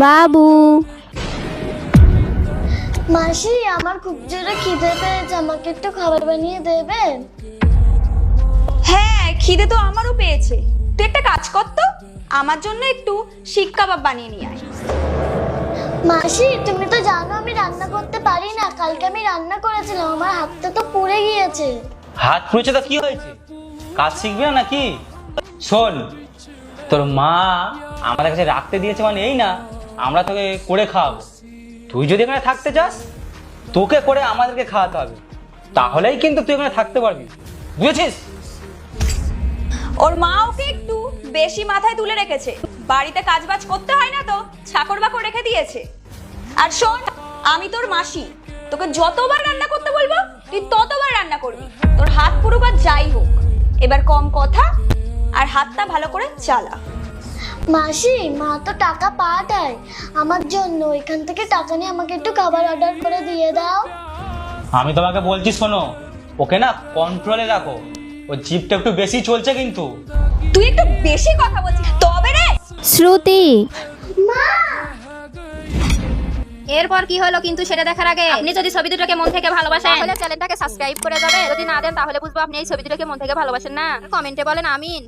বাবু। মাসি, আমার খুব জোরে খিদে পেয়েছে, আমাকে একটু খাবার বানিয়ে দেবেন? হ্যাঁ, খিদে তো আমারও পেয়েছে। তুই একটা কাজ কর তো, আমার জন্য একটু শিক কাবাব বানিয়ে নিয়ে আয়। মাসি, তুমি তো জানো আমি রান্না করতে পারি না। কালকে আমি রান্না করেছিলাম, আমার হাতটা তো পুড়ে গিয়েছে। হাত পুড়েছে তো কি হয়েছে? কাজ শিখবি না নাকি? শোন, তোর মা আমাদের কাছে রাখতে দিয়েছে মানে এই না আমরা তোকে করে খাওয়াবো। তুই যদি এখানে থাকতে চাস, তোকে করে আমাদেরকে খাওয়াতে হবে, তাহলেই কিন্তু তুই এখানে থাকতে পারবি, বুঝেছিস? ওর মা ওকে একটু বেশি মাথায় তুলে রেখেছে। বাড়িতে কাজবাজ করতে হয় না তো চাকর বাকর রেখে দিয়েছে। আর শোন, আমি তোর মাসি, তোকে যতবার রান্না করতে বলবো তুই ততবার রান্না করবি, তোর হাত পুরো যাই হোক। এবার কম কথা আর হাতটা ভালো করে চালা। মাসি, মা তো টাকা পাঠায় আমার জন্য, এখান থেকে টাকা নিয়ে আমাকে একটু খাবার অর্ডার করে দিয়ে দাও। আমি তোমাকে বলছি, শোনো, ওকে না কন্ট্রোলে রাখো, ও জিভটা একটু বেশি চলছে কিন্তু। তুই একটু বেশি কথা বলছিস তবে রে। শ্রুতি। মা, এরপর কি হলো কিন্তু সেটা দেখার আগে আপনি যদি ছবি দুটোকে মন থেকে ভালোবাসেন তাহলে চ্যানেলটাকে সাবস্ক্রাইব করে যাবেন। যদি না দেন তাহলে বুঝবো আপনি এই ছবি দুটোকে মন থেকে ভালোবাসেন না। কমেন্টে বলেন আমিন।